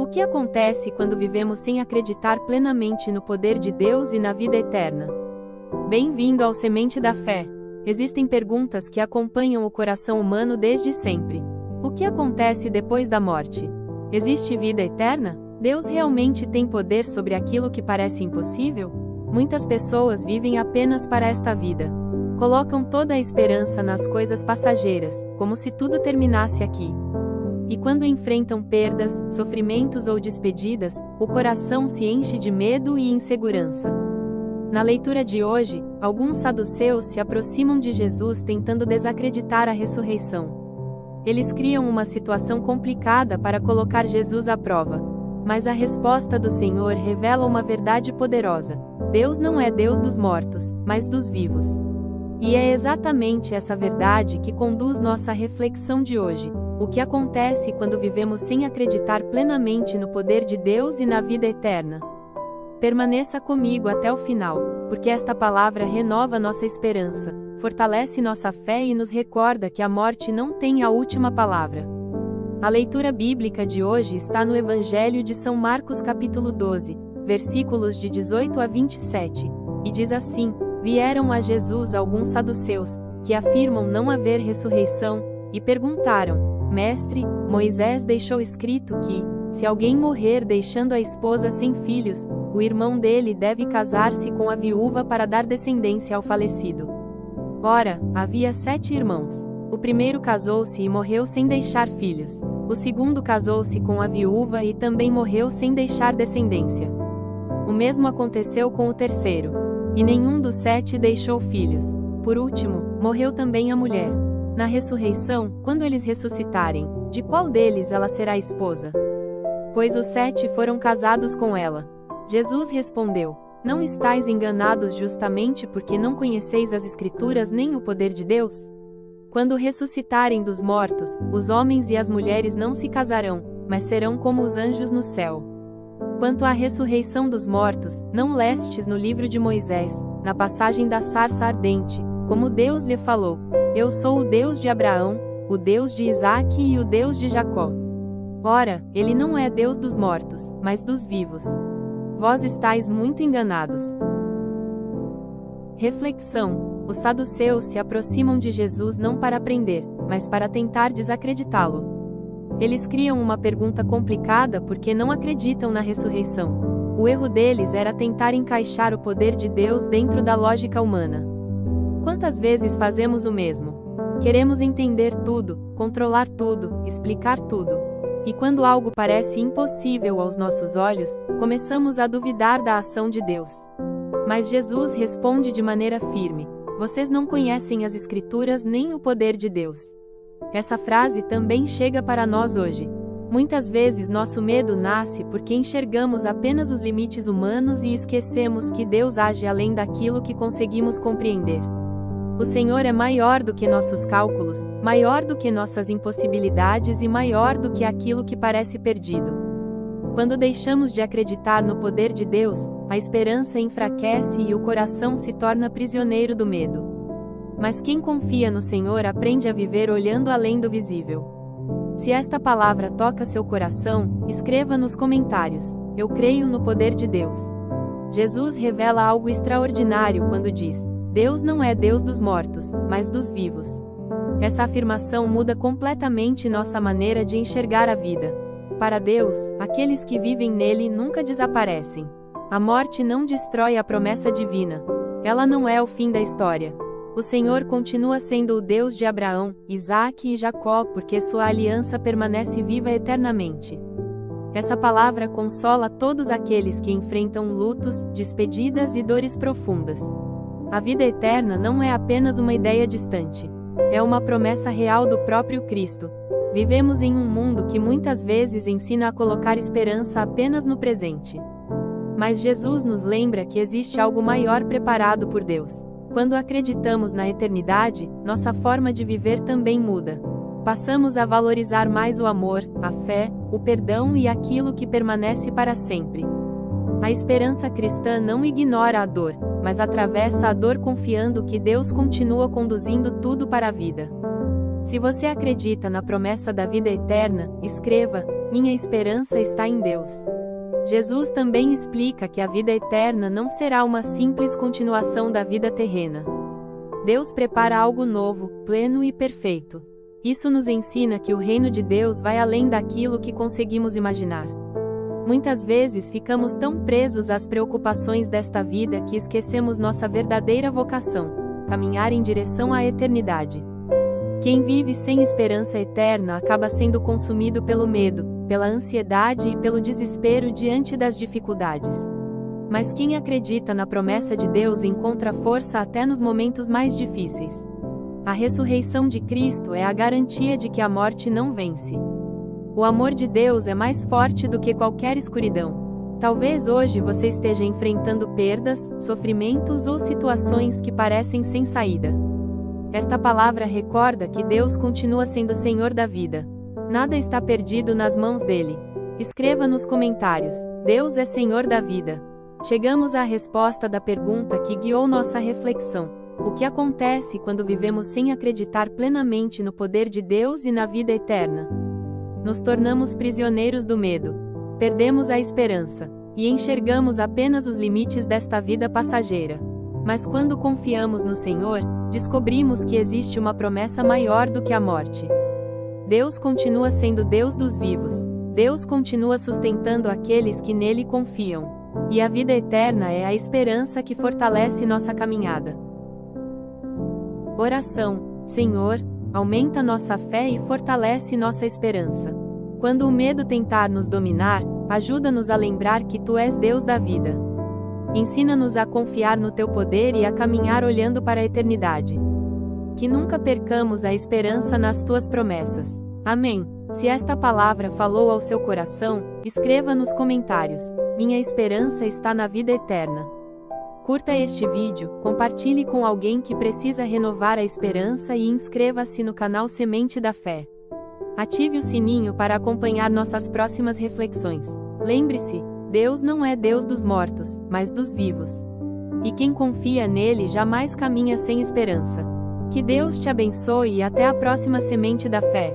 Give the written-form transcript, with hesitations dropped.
que acontece quando vivemos sem acreditar plenamente no poder de Deus e na vida eterna? Bem-vindo ao Semente da Fé. Existem perguntas que acompanham o coração humano desde sempre. O que acontece depois da morte? Existe vida eterna? Deus realmente tem poder sobre aquilo que parece impossível? Muitas pessoas vivem apenas para esta vida. Colocam toda a esperança nas coisas passageiras, como se tudo terminasse aqui. E quando enfrentam perdas, sofrimentos ou despedidas, o coração se enche de medo e insegurança. Na leitura de hoje, alguns saduceus se aproximam de Jesus tentando desacreditar a ressurreição. Eles criam uma situação complicada para colocar Jesus à prova. Mas a resposta do Senhor revela uma verdade poderosa: Deus não é Deus dos mortos, mas dos vivos. E é exatamente essa verdade que conduz nossa reflexão de hoje. O que acontece quando vivemos sem acreditar plenamente no poder de Deus e na vida eterna? Permaneça comigo até o final, porque esta palavra renova nossa esperança, fortalece nossa fé e nos recorda que a morte não tem a última palavra. A leitura bíblica de hoje está no Evangelho de São Marcos capítulo 12, versículos de 18 a 27, e diz assim: Vieram a Jesus alguns saduceus, que afirmam não haver ressurreição, e perguntaram: Mestre, Moisés deixou escrito que, se alguém morrer deixando a esposa sem filhos, o irmão dele deve casar-se com a viúva para dar descendência ao falecido. Ora, havia 7 irmãos. O primeiro casou-se e morreu sem deixar filhos. O segundo casou-se com a viúva e também morreu sem deixar descendência. O mesmo aconteceu com o terceiro. E nenhum dos 7 deixou filhos. Por último, morreu também a mulher. Na ressurreição, quando eles ressuscitarem, de qual deles ela será esposa? Pois os 7 foram casados com ela. Jesus respondeu: Não estáis enganados justamente porque não conheceis as Escrituras nem o poder de Deus? Quando ressuscitarem dos mortos, os homens e as mulheres não se casarão, mas serão como os anjos no céu. Quanto à ressurreição dos mortos, não lestes no livro de Moisés, na passagem da sarça ardente, como Deus lhe falou: Eu sou o Deus de Abraão, o Deus de Isaque e o Deus de Jacó. Ora, ele não é Deus dos mortos, mas dos vivos. Vós estáis muito enganados. Reflexão: os saduceus se aproximam de Jesus não para aprender, mas para tentar desacreditá-lo. Eles criam uma pergunta complicada porque não acreditam na ressurreição. O erro deles era tentar encaixar o poder de Deus dentro da lógica humana. Quantas vezes fazemos o mesmo? Queremos entender tudo, controlar tudo, explicar tudo. E quando algo parece impossível aos nossos olhos, começamos a duvidar da ação de Deus. Mas Jesus responde de maneira firme: Vocês não conhecem as Escrituras nem o poder de Deus. Essa frase também chega para nós hoje. Muitas vezes nosso medo nasce porque enxergamos apenas os limites humanos e esquecemos que Deus age além daquilo que conseguimos compreender. O Senhor é maior do que nossos cálculos, maior do que nossas impossibilidades e maior do que aquilo que parece perdido. Quando deixamos de acreditar no poder de Deus, a esperança enfraquece e o coração se torna prisioneiro do medo. Mas quem confia no Senhor aprende a viver olhando além do visível. Se esta palavra toca seu coração, escreva nos comentários: Eu creio no poder de Deus. Jesus revela algo extraordinário quando diz: Deus não é Deus dos mortos, mas dos vivos. Essa afirmação muda completamente nossa maneira de enxergar a vida. Para Deus, aqueles que vivem nele nunca desaparecem. A morte não destrói a promessa divina. Ela não é o fim da história. O Senhor continua sendo o Deus de Abraão, Isaque e Jacó porque sua aliança permanece viva eternamente. Essa palavra consola todos aqueles que enfrentam lutos, despedidas e dores profundas. A vida eterna não é apenas uma ideia distante. É uma promessa real do próprio Cristo. Vivemos em um mundo que muitas vezes ensina a colocar esperança apenas no presente. Mas Jesus nos lembra que existe algo maior preparado por Deus. Quando acreditamos na eternidade, nossa forma de viver também muda. Passamos a valorizar mais o amor, a fé, o perdão e aquilo que permanece para sempre. A esperança cristã não ignora a dor, mas atravessa a dor confiando que Deus continua conduzindo tudo para a vida. Se você acredita na promessa da vida eterna, escreva: minha esperança está em Deus. Jesus também explica que a vida eterna não será uma simples continuação da vida terrena. Deus prepara algo novo, pleno e perfeito. Isso nos ensina que o reino de Deus vai além daquilo que conseguimos imaginar. Muitas vezes ficamos tão presos às preocupações desta vida que esquecemos nossa verdadeira vocação: caminhar em direção à eternidade. Quem vive sem esperança eterna acaba sendo consumido pelo medo, pela ansiedade e pelo desespero diante das dificuldades. Mas quem acredita na promessa de Deus encontra força até nos momentos mais difíceis. A ressurreição de Cristo é a garantia de que a morte não vence. O amor de Deus é mais forte do que qualquer escuridão. Talvez hoje você esteja enfrentando perdas, sofrimentos ou situações que parecem sem saída. Esta palavra recorda que Deus continua sendo Senhor da vida. Nada está perdido nas mãos dele. Escreva nos comentários: Deus é Senhor da vida. Chegamos à resposta da pergunta que guiou nossa reflexão: o que acontece quando vivemos sem acreditar plenamente no poder de Deus e na vida eterna? Nos tornamos prisioneiros do medo. Perdemos a esperança e enxergamos apenas os limites desta vida passageira. Mas quando confiamos no Senhor, descobrimos que existe uma promessa maior do que a morte. Deus continua sendo Deus dos vivos. Deus continua sustentando aqueles que nele confiam. E a vida eterna é a esperança que fortalece nossa caminhada. Oração: Senhor, aumenta nossa fé e fortalece nossa esperança. Quando o medo tentar nos dominar, ajuda-nos a lembrar que Tu és Deus da vida. Ensina-nos a confiar no Teu poder e a caminhar olhando para a eternidade. Que nunca percamos a esperança nas Tuas promessas. Amém. Se esta palavra falou ao seu coração, escreva nos comentários: minha esperança está na vida eterna. Curta este vídeo, compartilhe com alguém que precisa renovar a esperança e inscreva-se no canal Semente da Fé. Ative o sininho para acompanhar nossas próximas reflexões. Lembre-se, Deus não é Deus dos mortos, mas dos vivos. E quem confia nele jamais caminha sem esperança. Que Deus te abençoe e até a próxima Semente da Fé.